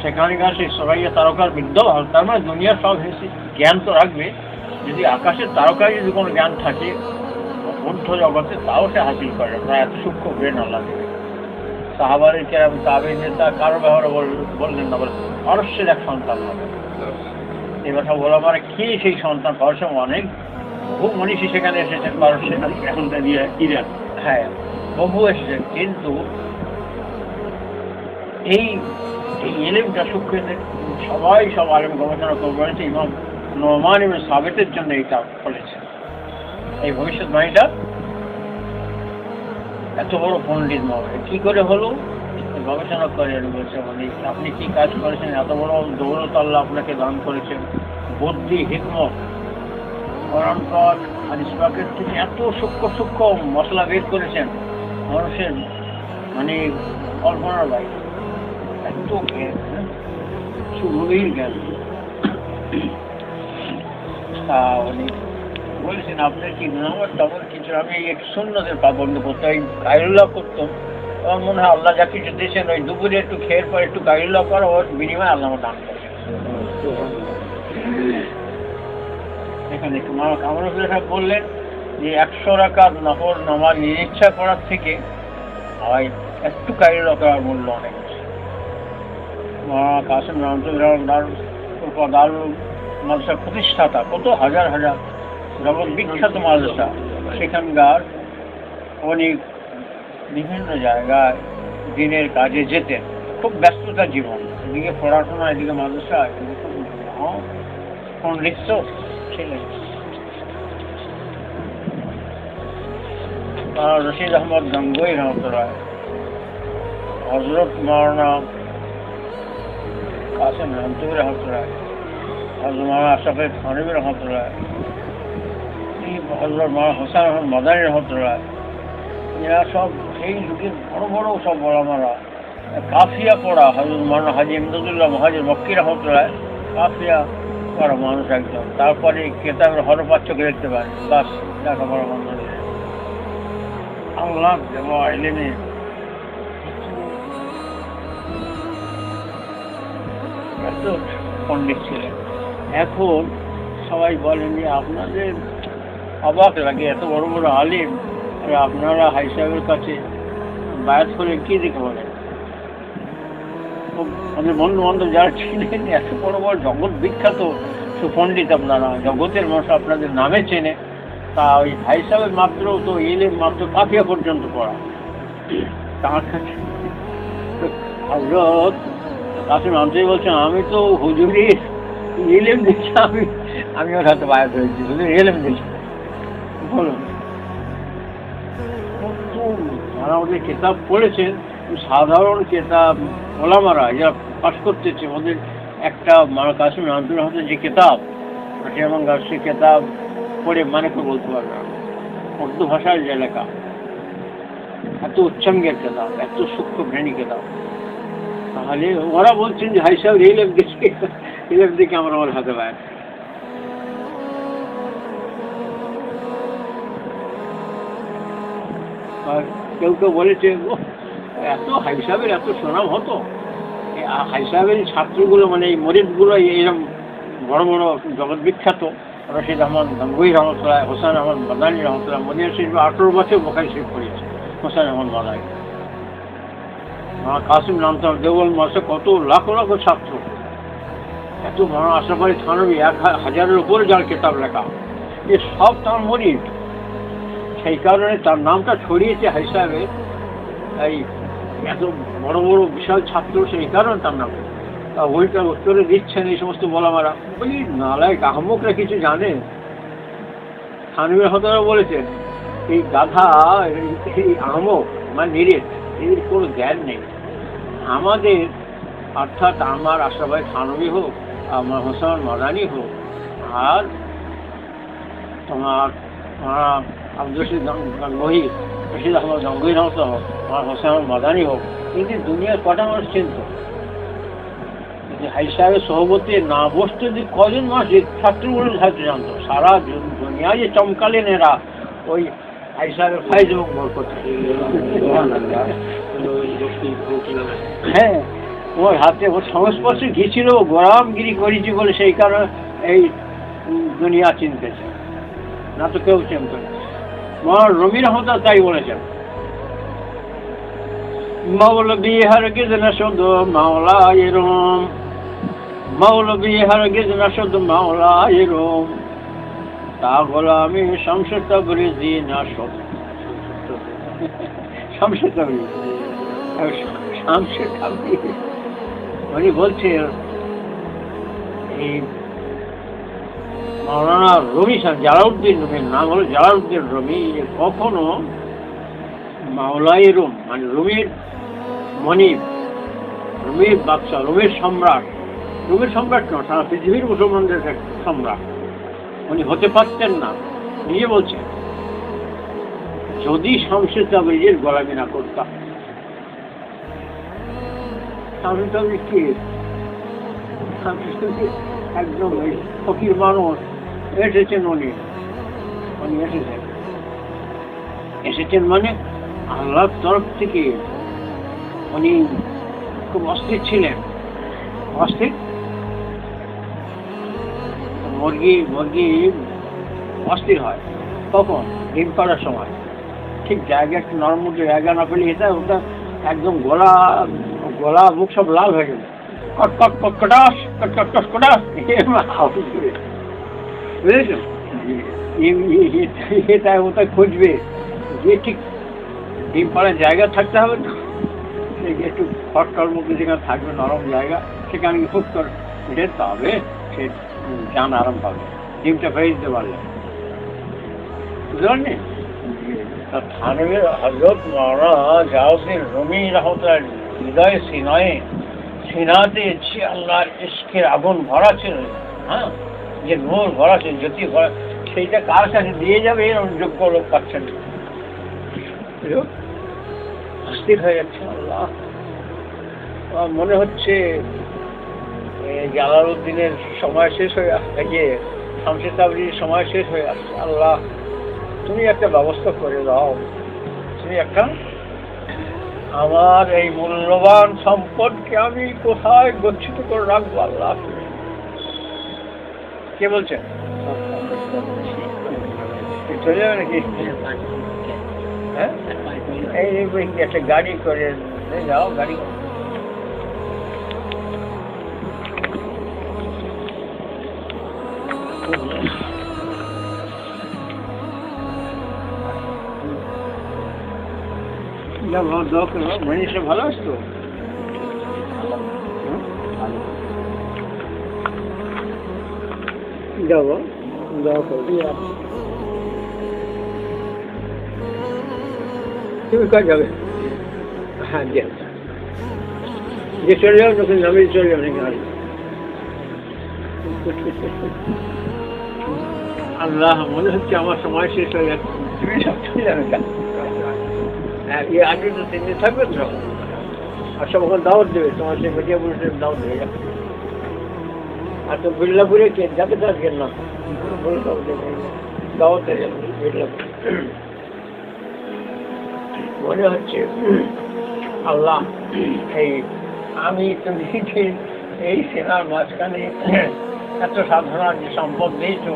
সেখানকার সেই সরাইয়া তারকার বিদ্যা, তার মানে দুনিয়ার সব জ্ঞান তো রাখবে, যদি আকাশের তারকায় যদি কোনো জ্ঞান থাকে মধ্য জগতে তাও সে হাসিল করে। প্রায় এত সূক্ষ্ম ব্রেন আল্লাহ দেবে। সাহাবারের কেরাম তাবেঈন তা কারো ব্যাপারে বললেন না, বলে পারস্যের এক সন্তান হবে। এই কথা বলা মানে কি সেই সন্তান? পারস্য অনেক বহু মনীষী সেখানে এসেছেন পারস্যে, এখন দিয়ে ইরান, হ্যাঁ বহু এসেছেন, কিন্তু এই ইলমটা সূক্ষ্ম সব আলেম গবেষণা করে ইমাম নোমান ইবনে সাবিতের জন্য এটা বলেছে। এই ভবিষ্যৎবাণীটা এত বড় পণ্ডিত নয়, কি করে হলো? গবেষণা করে বলছে, মানে আপনি কি কাজ করেছেন, এত বড় দৌলত আল্লাহ আপনাকে দান করেছেন, বুদ্ধি, হিকমত, কোরআন পাক, হাদিস পাকের থেকে এত সূক্ষ্ম মশলা বের করেছেন, মানুষের মানে কল্পনার বাইরে, এত সুগভীর জ্ঞান। উনি বলেছেন আপনার কি আমার তেমন কিছু, আমি একটু সুন্নতের পাবন্দ করতাম, কায়রুল্লাহ করতাম। আমার মনে হয় আল্লাহ যা কিছু দিয়েছেন ওই দুপুরে একটু খেয়ে পর একটু কায়রুল্লাহ করা, ওর বিনিময়ে আল্লাহ দান করেছেন। এখানে কামরুল সাহেব বললেন যে 100 রাকাত নফল নামাজ নিরিচ্ছা করার থেকে একটু কায়রুল্লাহ করার মূল্য অনেক বেশি। কাসেম রহমতুল্লাহ দারুল মাদ্রাসা প্রতিষ্ঠাতা, কত হাজার জগৎ বিখ্যাত মাদ্রাসা, সেখানকার উনি বিভিন্ন জায়গায় দিনের কাজে যেতেন, খুব ব্যস্ততা জীবন, এদিকে পড়াশোনা, এদিকে মাদ্রাসা, কোন লিখছ ছিলেন। রশিদ আহমদ গঙ্গোই রহমতুল্লাহ, হজরত মৌলানা কাসেম রহমতুল্লাহ রহমতুল্লাহ, হজরত মৌলানা আশরাফ থানভী রহমতুল্লাহ, হজরত মৌলানা হোসেন আহমদ মাদানী রহমতুল্লাহ, এরা সব সেই যুগের বড় সব ওলামারা। কাফিয়া পড়া হজরত মৌলানা হাজী ইমদাদুল্লাহ মুহাজির মক্কি রহমতুল্লাহ, কাফিয়া পড়া মানুষ একদম। তারপরে কেতাবের হরপাচ্ছকে দেখতে পারেন, বাস লেখাপড়া বন্ধ হয়ে যায়। আল্লাহ দেওয়া ইলমে এত পণ্ডিত ছিলেন। এখন সবাই বলেন যে আপনাদের অবাক লাগে, এত বড় আলিম, আর আপনারা হাই সাহেবের কাছে বায়াত করে কি দেখে বলেন? আমাদের বন্ধু বান্ধব যারা ছিলেন, এত বড় জগৎ বিখ্যাত সুপণ্ডিত, আপনারা জগতের মানুষ আপনাদের নামে চেনে, তা ওই হাই সাহেবের মাত্র তো ইলম মাত্র কাফিয়া পর্যন্ত পড়া। তার কাছে হযরত কাসেম আমজাদি বলছেন, আমি তো হুজুরের ইলম দেখছি, আমি ওর হাতে বায়াত হয়েছি, হুজুর ইলম দেখছি। বলুন, যারা ওদের কেতাব পড়েছেন, সাধারণ কেতাব ওলামারা যারা পাশ করতেছে, ওদের একটা কাসেম আব্দুল রহমান যে কেতাব, এবং সে কেতাব পড়ে মানে কেউ বলতে পারবে না, উর্দু ভাষায় যে লেখা, এত উচ্চাঙ্গের কেতাব, এত সূক্ষ্ম ভ্রেণী কেতাব। তাহলে ওরা বলছেন যে হাই সাহেব ইলম দেখে আমরা আমার হাতে পাই। কেউ বলেছে এত হাই সাহেবের এত সুনাম হতো, হাই সাহেবের ছাত্রগুলো মানে এই মরিদগুলো এরকম বড় জগৎ বিখ্যাত, রশিদ আহমদ গঙ্গোই রহমতুল্লাহ, হোসেন আহমদ মাদানী রহমতুল্লাহ, মদিনা শরীফে 18 বছর বুখারী শরীফ পড়িয়েছে হোসেন আহমদ মাদানী। কাসিম নামতাম দেওবন্দ মাসে কত লাখ ছাত্র, এত বড় আশরাফ আলী থানভী 1000-এর উপরে যার কেতাব লেখা, এ সব তার মরিদ। সেই কারণে তার নামটা ছড়িয়েছে হাই সাহেবে, এই এত বড় বিশাল ছাত্র, সেই কারণে তার নাম। ওইটা উত্তরে দিচ্ছেন এই সমস্ত বলামারা, বলি নালায়ক আহমকরা কিছু জানে? থানভী হতরা বলেছেন এই গাধা, এই আহমক মানে নিরেট, এদের কোনো জ্ঞান নেই। আমাদের অর্থাৎ আমার আশরাফ আলী থানভী হোক, আমার হোসেন মাদানী হোক, আর তোমার আব্দুল রশিদ গঙ্গোই, রশিদ আহমদ গঙ্গোই রহমত হোক, আমার হোসেন মাদানী হোক, কিন্তু দুনিয়ার কটা মানুষ চিনত? হাই সাহেবের সহবতে না বসতে যদি কজন মাস ছাত্রগুলো ছাত্র জানতো, সারা দুনিয়া যে চমকালেন এরা ওই হাই সাহেবের ফাইজ এবং বরকত। হ্যাঁ, ওর হাতে ওর সংস্পর্শে গিয়েছিল, গোলামগিরি করেছি বলে সেই কারণে এই দুনিয়া চিনতেছে, না তো কেউ চিনত না। মহান রুমি রহমতুল্লাহ তাই বলেছেন, মৌলবি হরগিজ না শুধু মাওলাই রুম, মৌলবি হরগিজ না শুধু মাওলাই রুম, তা গোলামি শামসুর তাবরিজি না শুধু শামসুর তাবরিজি। শামসুর তাবরিজি উনি বলছে এই মাওলানা রুমি সাহেব, জালালউদ্দিন রুমির নাম হলো জালালউদ্দিন রুমি, কখনো মাওলাই রুম মানে রুমির মনিব, রুমির বাদশাহ, রুমির সম্রাট, রুমির সম্রাট নয়, সারা পৃথিবীর মুসলমানদের সম্রাট উনি হতে পারতেন না। নিজে বলছেন, যদি শামসুর তাবরিজির গোলামি না করতাম। শামসুর তাবরিজ কি? শামসুর তাবরিজ একদম ফকির মানুষ, এসেছেন উনি এসেছেন মানে আল্লাহর তরফ থেকে। উনি খুব অস্থির ছিলেন, অস্থির। মুরগি অস্থির হয় কখন? ডিম পাড়ার সময়। ঠিক জায়গা একটু নরম মধ্যে জায়গা না পেলে ওটা একদম গলা মুখ সব লাল হয়ে যাবে, কটকট কটকটাস কটকট কটাস বুঝেছ? ওটা খুঁজবে যে ঠিক ডিম পাড়ার জায়গা থাকতে হবে তো, একটু খটকর মুখে যেখানে থাকবে নরম জায়গা, সেখানে খুব করে উঠে তবে সে জান আরাম পাবে, ডিমটা ফেলে দিতে পারলে। বুঝতে পারলি? থানবীর হযরত মাওলানা জালালউদ্দিন রুমি রহমতুল্লাহ হৃদয়ে সিনাতে যে আল্লাহর ইশকের আগুন ভরা ছিল, হ্যাঁ, যে নূর ভরা ছিল, জ্যোতি ভরা, সেইটা কার কাছে দিয়ে যাবে এরকম যোগ্য লোক পাচ্ছেন। অস্থির হয়ে যাচ্ছে। আল্লাহ, মনে হচ্ছে জালালউদ্দিনের সময় শেষ হয়ে আসছে, যে শামসুর তাবরিজির সময় শেষ হয়ে আসছে। আল্লাহ, তুমি একটা ব্যবস্থা করে দাও, তুমি একটা, আমার এই মূল্যবান সম্পদকে আমি কোথায় গচ্ছিত করে রাখবো? আল্লাহ, কে বলছেন? চলে যাবে নাকি? হ্যাঁ, এই একটা গাড়ি করে যাও, গাড়ি মনীষে ভালো আসতো। যাবো তুমি কাজ যাবে? হ্যাঁ, যে চলে যাও, তখন নামে চলে যাও নাকি? আল্লাহ, মনে হচ্ছে আমার সময় শেষ হয়ে যাচ্ছে, তুমি সব চলে যাবে। হ্যাঁ, আগে তো 3 দিন থাকবে তো, আর সব ওখানে দাওয়াত দেবে, তোমার সে মিডিয়া পুলিশের দাওয়াত দেবে। আর তো বিড়লাপুরে কে যাবে? তো আজকের না দাওয়াতে যাবে বিড়লাপুর। মনে হচ্ছে আল্লাহ, এই আমি তুমি এই সেনার মাঝখানে এত সাধারণ যে সম্পদ দিয়েছো,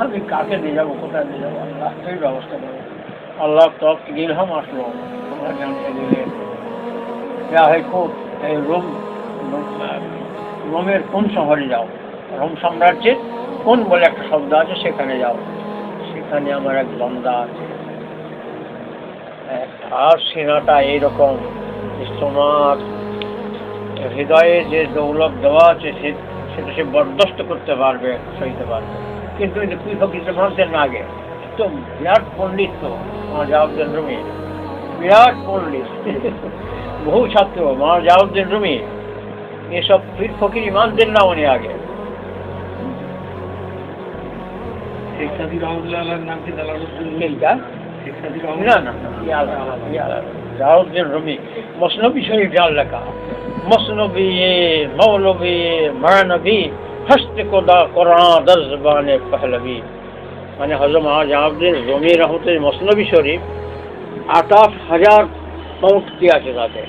আমি কাকে দিয়ে যাবো, কোথায় দিয়ে যাবো? আল্লাহ, তুমি ব্যবস্থা করো। আল্লাহ তরফ থেকে ইলহাম আসলো, তোমরা জানতে দিলে যা হয় খুব এই রোমের কোন শহরে যাও, রোম সাম্রাজ্যের কোন বলে একটা শব্দ আছে, সেখানে যাও। সেখানে আমার এক বান্দা আছে, আর সেনাটা এইরকম, তোমার হৃদয়ে যে দৌলত দেওয়া আছে সেটা সে বরদাস্ত করতে পারবে, সইতে পারবে। কিন্তু কুই ফকিরকে মানতেন না আগে। তো বিরাট পণ্ডিত তো আমার জালালউদ্দিন রুমি, বিরাট পণ্ডিত, বহু ছাত্র আমার জালালউদ্দিন রুমি, এসব পীর ফকির মানতেন না উনি আগে। না, জালালউদ্দিন রুমি মসনবী শরীফ যার লেখা, मसनबी मौलवी मानबी हस्त खुदा कुरान दर ज़बान पहलवी। মানে হযরত জালালউদ্দিন রুমি রহমতুল্লাহ মসনবী শরীফ 28,000 পঙ্ক্তি আছে তাতে।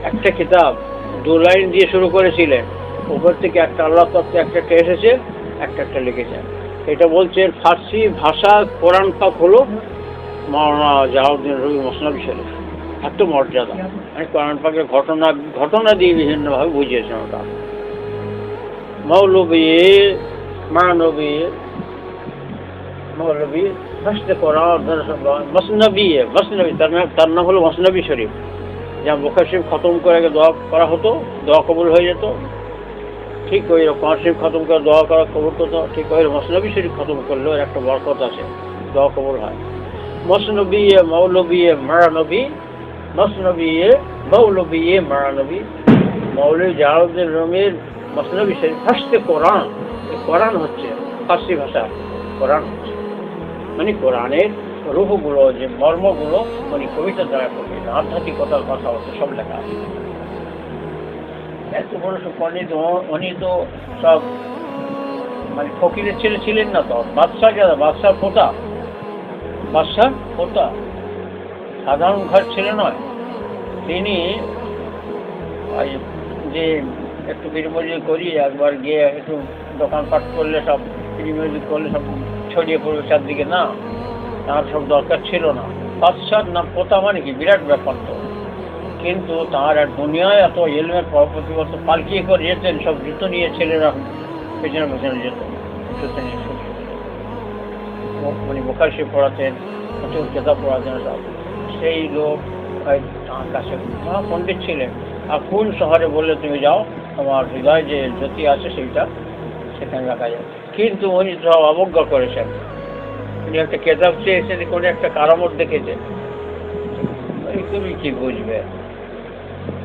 একটা কিতাব 2 লাইন দিয়ে শুরু করেছিলেন, উপর থেকে একটা আল্লাহ তত্ত্ব একটা এসেছে, একটা লিখেছেন। এটা বলছে ফার্সি ভাষা কোরআন পাক হলো মাওলানা জালালউদ্দিন রুমি মসনবী শরীফ। এত মর্যাদা, মানে কোরআন পাকের ঘটনা দিয়ে বিভিন্নভাবে বুঝিয়েছেন ওটা। মৌলবী মানবী মৌলবী হস্ত কোরআন মসনবী তার নাম হলো মসনবী শরীফ। যা বুখারী শরীফ খতম করে দোয়া করা হতো, দোয়া কবুল হয়ে যেত, ঠিক ওই কোরআন শরীফ খতম করে দোয়া করা কবুল হতো, ঠিক ওই মসনবী শরীফ খতম করলেও একটা বরকত আছে, দোয়া কবুল হয়। মসনবী মৌলবী মারানবী মসনবী মৌলবী মারানবী। মৌলভী জালালউদ্দিন রুমির মসনবী শরীফ হস্তে কোরআন। কোরআন হচ্ছে ফার্সি ভাষা, কোরআন হচ্ছে মানে কোরআনের রূপগুলো, যে মর্মগুলো মানে কবিতা দ্বারা প্রকৃত আধ্যাত্মিকতার কথা হচ্ছে সব লেখা আছে। এত বড় পণ্ডিত উনি তো সব মানে ফকিরের ছেলে ছিলেন না, তো বাদশাহ পোতা, সাধারণ ঘর ছেলে নয়। তিনি যে একটু বিড়মুড়ি করি একবার গিয়ে একটু দোকানপাট করলে সব বিড়মুড়ি করলে সব ছড়িয়ে পড়বে চারদিকে, না, তার সব দরকার ছিল না। বাদশার নাম পোতা মানে কি বিরাট ব্যাপার তো, কিন্তু তার আর দুনিয়ায় এত এলমের প্রতিবর্ষ পালকিয়ে করে যেতেন, সব জুতো নিয়ে ছেলেরা পেছনে যেত, জুতো নিয়ে মানে বুখারী শরীফ পড়াতেন, প্রচুর কিতাব পড়াতেন সব। সেই লোক তাঁর কাছে পণ্ডিত ছিলেন। আর কোন শহরে বললে তুমি যাও, তোমার হৃদয় যে জ্যোতি আছে সেইটা সেখানে রাখা যায়, কিন্তু উনি সব অবজ্ঞা করেছেন। উনি একটা কেতাব চেয়েছেন, কোনো একটা কারামত দেখেছেন, তুমি কি বুঝবে,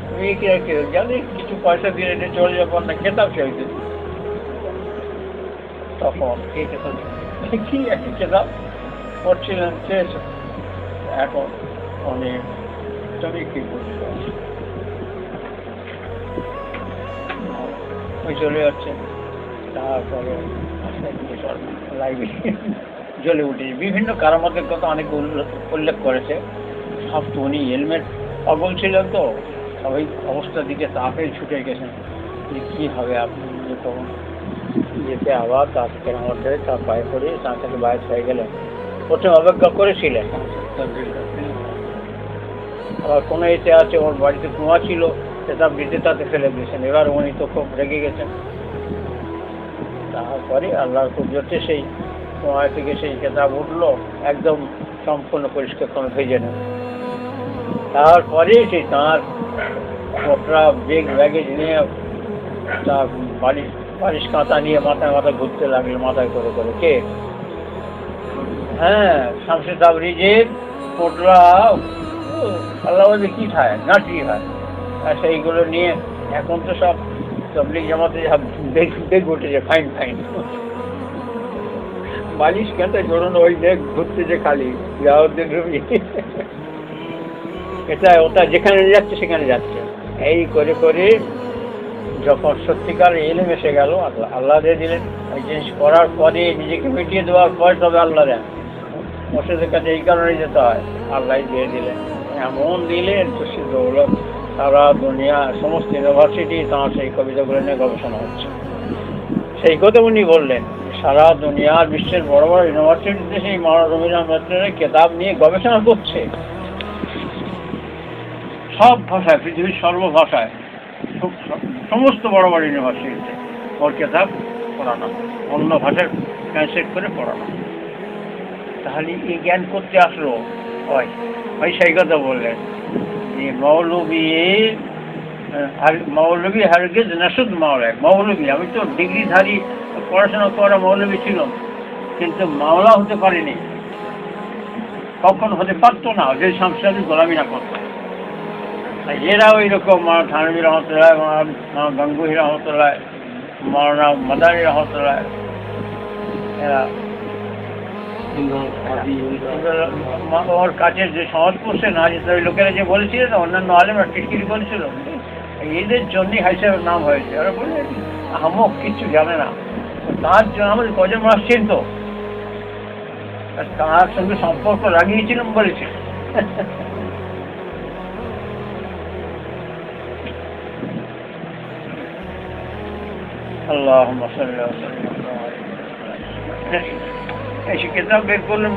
তুমি কি জানি কিছু পয়সা দিয়ে চলে যাবার না, কেতাব চাইতে। তখন কি একটা কেতাব পড়ছিলেন, চেয়েছেন, এখন অনেক তুমি কি বুঝবে, ওই চলে যাচ্ছে। তারপরে লাইব্রেরি জ্বলে উঠেছে, বিভিন্ন কারামতের কথা অনেক উল্লেখ করেছে। সব তো উনি এলমের পাগল ছিলেন, তো সবাই অবস্থার দিকে তাকেই ছুটে গেছেন যে কী হবে। আপনি তখন যেতে আবার তাকে মধ্যে তার পায়ে পড়ে তার থেকে বাইরে হয়ে গেলেন। প্রথমে অপেক্ষা করেছিলেন, আবার কোনো এতে আছে ওর বাড়িতে কুয়া ছিল, সেটা বৃদ্ধে তাতে ফেলে দিয়েছেন। এবার উনি তো খুব রেগে গেছেন। তারপরে আল্লাহর কুদরতে সেই কুয়া থেকে সেই কেতাব উঠলো, একদম সম্পূর্ণ পরিষ্কার করে ভেজে নেন। তারপরে সেই তাঁর কপড়া ব্যাগেজ নিয়ে তার বালিশ কাঁথা নিয়ে মাথায় ঘুরতে লাগলো, মাথায় করে করে। কে? হ্যাঁ, শামসে তাবরিজের পোটলা, আল্লাহ বলতে কি খায়, নাটি হয়। আর সেইগুলো নিয়ে এখন তো সব তবলিগ জামাতে বেগ উঠেছে, ফাইন বালিশ কাঁথা জড়ানো, ওই বেগ ঘুরতেছে খালি জালালউদ্দিন রুমি। এটা ওটা যেখানে যাচ্ছে সেখানে যাচ্ছে, এই করে করে যখন সত্যিকার এলেম এসে গেল, আল্লাহ দিয়ে দিলেন। ওই জিনিস করার পরে নিজেকে মিটিয়ে দেওয়ার পরে তবে আল্লাহ দেন। মসজিদের কাছে এই কারণে যেতে হয়, আল্লাহ দিয়ে দিলেন। এমন দিলেন খুশি দৌলত, সারা দুনিয়া সমস্ত ইউনিভার্সিটি তাঁর সেই কবিতাগুলো নিয়ে গবেষণা হচ্ছে। সেই কথা উনি বললেন, সারা দুনিয়ার বিশ্বের বড় বড় ইউনিভার্সিটিতে সেই মাওলানা রুমি রহমতুল্লাহ কিতাব নিয়ে গবেষণা করছে, সব ভাষায়, পৃথিবীর সর্বভাষায়, সমস্ত বড় বড় ইউনিভার্সিটিতে ওর কিতাব পড়ানো, অন্য ভাষায় ট্রান্সলেট করে পড়ানো। তাহলে এই জ্ঞান করতে আসলো ওই সেই কথা বললেন যে মৌলবী হারগিজ নাসুদ মাওলা। মৌলবী, আমি তো ডিগ্রিধারী পড়াশোনা করা মৌলবী ছিল, কিন্তু মাওলা হতে পারিনি, কখন হতে পারতো না যে শামসুল গোলামি না করতো। এরা ওই রকম থানভী রহমতুল্লাহ, গঙ্গুহি রহমতুল্লাহ, মৌলানা মাদানী রহমতুল্লাহ, এরা ওর কাছে যে সহজ করছে না, যে ওই লোকেরা যে বলেছিল না, অন্যান্য আলেমরা টিটকিরি বলেছিল, এদের জন্যই হাইসাবের নাম হয়েছে। ওরা বলে আহমক কিচ্ছু জানে না, তার জন্য আমাদের কজন মাস চিনত, তার সঙ্গে সম্পর্ক লাগিয়েছিলাম বলেছে। আল্লাহুম্মা সাল্লি আলা সাইয়্যিদিনা মুহাম্মাদ। এই কিতাব বের করলে